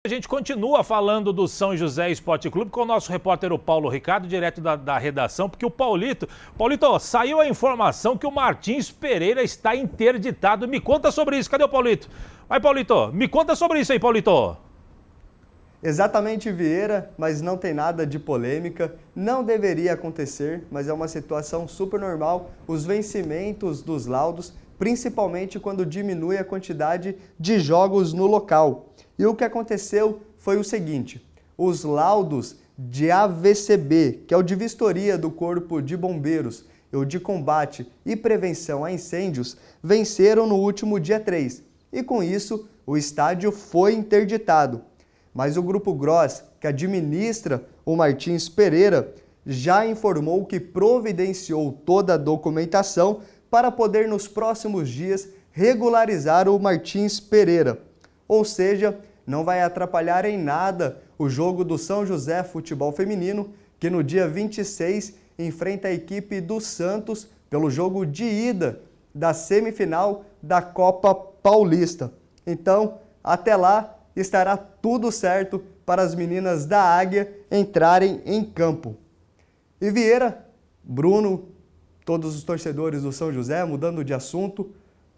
A gente continua falando do São José Esporte Clube com o nosso repórter o Paulo Ricardo, direto da redação, porque o Paulito, saiu a informação que o Martins Pereira está interditado. Me conta sobre isso, cadê o Paulito? Vai, Paulito, me conta sobre isso aí, Paulito. Exatamente, Vieira, mas não tem nada de polêmica, não deveria acontecer, mas é uma situação super normal, os vencimentos dos laudos, principalmente quando diminui a quantidade de jogos no local. E o que aconteceu foi o seguinte, os laudos de AVCB, que é o de vistoria do Corpo de Bombeiros, e o de combate e prevenção a incêndios, venceram no último dia 3, e com isso o estádio foi interditado. Mas o Grupo Gross, que administra o Martins Pereira, já informou que providenciou toda a documentação para poder nos próximos dias regularizar o Martins Pereira. Ou seja, não vai atrapalhar em nada o jogo do São José Futebol Feminino, que no dia 26 enfrenta a equipe do Santos pelo jogo de ida da semifinal da Copa Paulista. Então, até lá, estará tudo certo para as meninas da Águia entrarem em campo. E Vieira, Bruno, todos os torcedores do São José, mudando de assunto,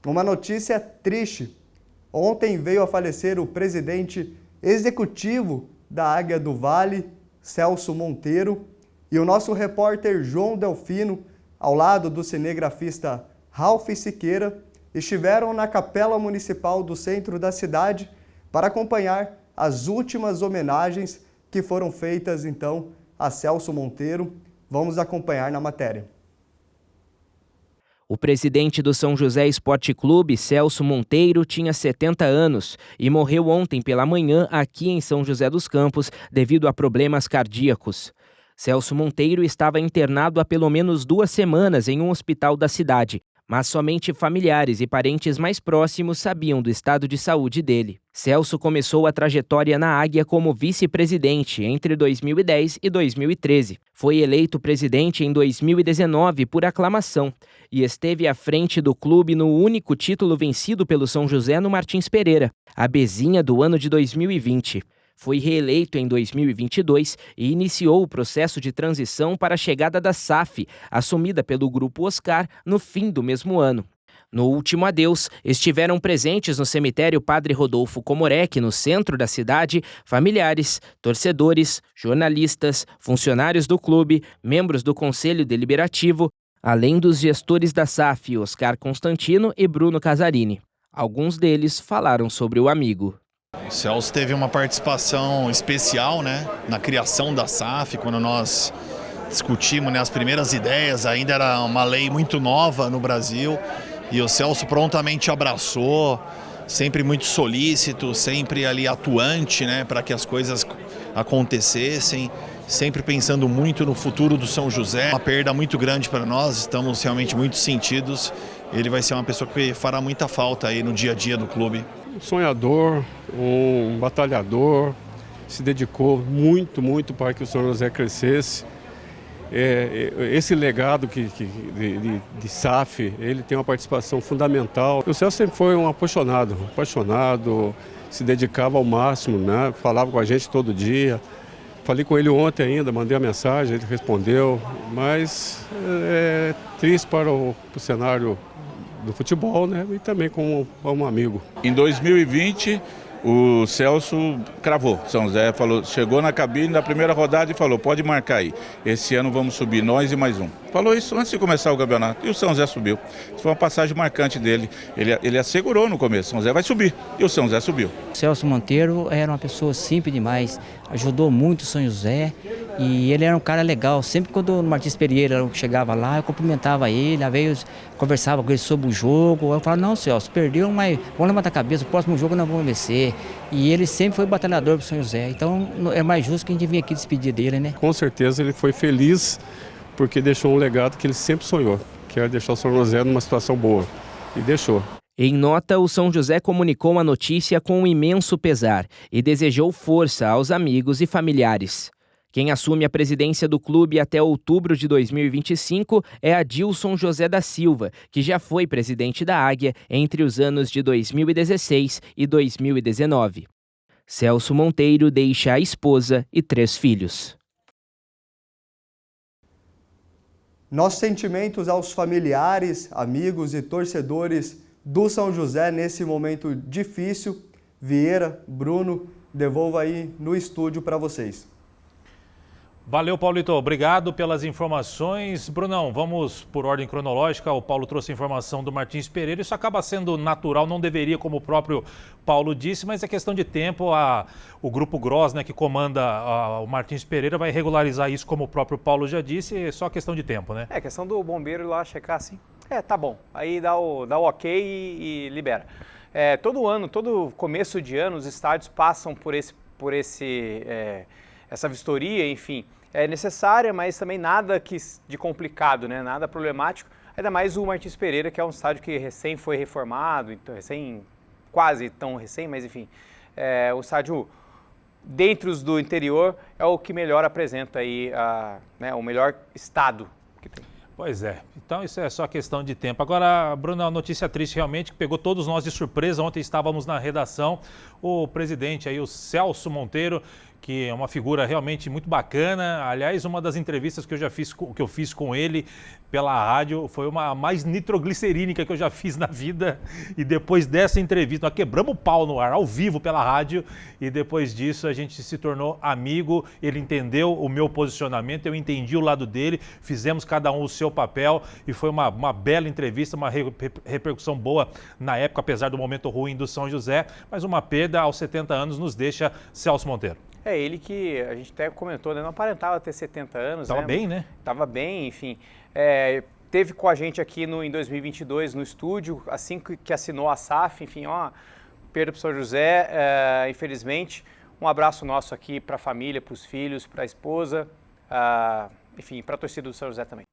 uma notícia triste. Ontem veio a falecer o presidente executivo da Águia do Vale, Celso Monteiro, e o nosso repórter João Delfino, ao lado do cinegrafista Ralph Siqueira, estiveram na Capela Municipal do centro da cidade para acompanhar as últimas homenagens que foram feitas, então, a Celso Monteiro. Vamos acompanhar na matéria. O presidente do São José Esporte Clube, Celso Monteiro, tinha 70 anos e morreu ontem pela manhã aqui em São José dos Campos devido a problemas cardíacos. Celso Monteiro estava internado há pelo menos 2 semanas em um hospital da cidade, mas somente familiares e parentes mais próximos sabiam do estado de saúde dele. Celso começou a trajetória na Águia como vice-presidente entre 2010 e 2013. Foi eleito presidente em 2019 por aclamação e esteve à frente do clube no único título vencido pelo São José no Martins Pereira, a bezinha do ano de 2020. Foi reeleito em 2022 e iniciou o processo de transição para a chegada da SAF, assumida pelo Grupo Oscar, no fim do mesmo ano. No último adeus, estiveram presentes no cemitério Padre Rodolfo Comorec, no centro da cidade, familiares, torcedores, jornalistas, funcionários do clube, membros do Conselho Deliberativo, além dos gestores da SAF, Oscar Constantino e Bruno Casarini. Alguns deles falaram sobre o amigo. O Celso teve uma participação especial, na criação da SAF, quando nós discutimos, as primeiras ideias, ainda era uma lei muito nova no Brasil, e o Celso prontamente abraçou, sempre muito solícito, sempre ali atuante, para que as coisas acontecessem, sempre pensando muito no futuro do São José. Uma perda muito grande para nós, estamos realmente muito sentidos. Ele vai ser uma pessoa que fará muita falta aí no dia a dia do clube. Um sonhador, um batalhador, se dedicou muito para que o São José crescesse. Esse legado de SAF, ele tem uma participação fundamental. O Celso sempre foi um apaixonado, se dedicava ao máximo, falava com a gente todo dia. Falei com ele ontem ainda, mandei a mensagem, ele respondeu, mas é triste para o cenário do futebol, e também como um amigo. Em 2020, o Celso cravou. São José falou, chegou na cabine da primeira rodada e falou, pode marcar aí. Esse ano vamos subir nós e mais um. Falou isso antes de começar o campeonato. E o São José subiu. Isso foi uma passagem marcante dele. Ele assegurou no começo, São José vai subir. E o São José subiu. Celso Monteiro era uma pessoa simples demais. Ajudou muito o São José. E ele era um cara legal. Sempre quando o Martins Pereira chegava lá, eu cumprimentava ele. Às vezes conversava com ele sobre o jogo. Eu falava, não, Celso, perdeu, mas vamos levantar a cabeça. O próximo jogo nós vamos vencer. E ele sempre foi batalhador para o São José. Então é mais justo que a gente vinha aqui despedir dele, Com certeza ele foi feliz porque deixou um legado que ele sempre sonhou, que era deixar o São José numa situação boa. E deixou. Em nota, o São José comunicou a notícia com um imenso pesar e desejou força aos amigos e familiares. Quem assume a presidência do clube até outubro de 2025 é Adilson José da Silva, que já foi presidente da Águia entre os anos de 2016 e 2019. Celso Monteiro deixa a esposa e 3 filhos. Nossos sentimentos aos familiares, amigos e torcedores do São José nesse momento difícil. Vieira, Bruno, devolvo aí no estúdio para vocês. Valeu, Paulito. Obrigado pelas informações. Brunão, vamos por ordem cronológica. O Paulo trouxe a informação do Martins Pereira. Isso acaba sendo natural, não deveria, como o próprio Paulo disse, mas é questão de tempo. O Grupo Gross, né, que comanda o Martins Pereira, vai regularizar isso, como o próprio Paulo já disse. É só questão de tempo, né? É questão do bombeiro ir lá checar assim. Tá bom. Aí dá o ok e libera. Todo ano, todo começo de ano, os estádios passam por essa vistoria, enfim, é necessária, mas também nada de complicado, né? Nada problemático. Ainda mais o Martins Pereira, que é um estádio que recém foi reformado, então quase tão recém, mas enfim, o estádio dentre os do interior é o que melhor apresenta aí, o melhor estado que tem. Pois é, então isso é só questão de tempo. Agora, Bruno, a notícia triste realmente que pegou todos nós de surpresa. Ontem estávamos na redação, o presidente aí, o Celso Monteiro, que é uma figura realmente muito bacana. Aliás, uma das entrevistas que eu fiz com ele pela rádio foi uma mais nitroglicerínica que eu já fiz na vida. E depois dessa entrevista, nós quebramos o pau no ar, ao vivo pela rádio. E depois disso a gente se tornou amigo. Ele entendeu o meu posicionamento, eu entendi o lado dele. Fizemos cada um o seu papel e foi uma bela entrevista, uma repercussão boa na época, apesar do momento ruim do São José. Mas uma perda aos 70 anos nos deixa Celso Monteiro. Ele que a gente até comentou, né? Não aparentava ter 70 anos. Tava bem, né? Tava bem, enfim. Teve com a gente aqui em 2022 no estúdio, assim que assinou a SAF, enfim, perda para o São José, infelizmente. Um abraço nosso aqui para a família, para os filhos, para a esposa, enfim, para a torcida do São José também.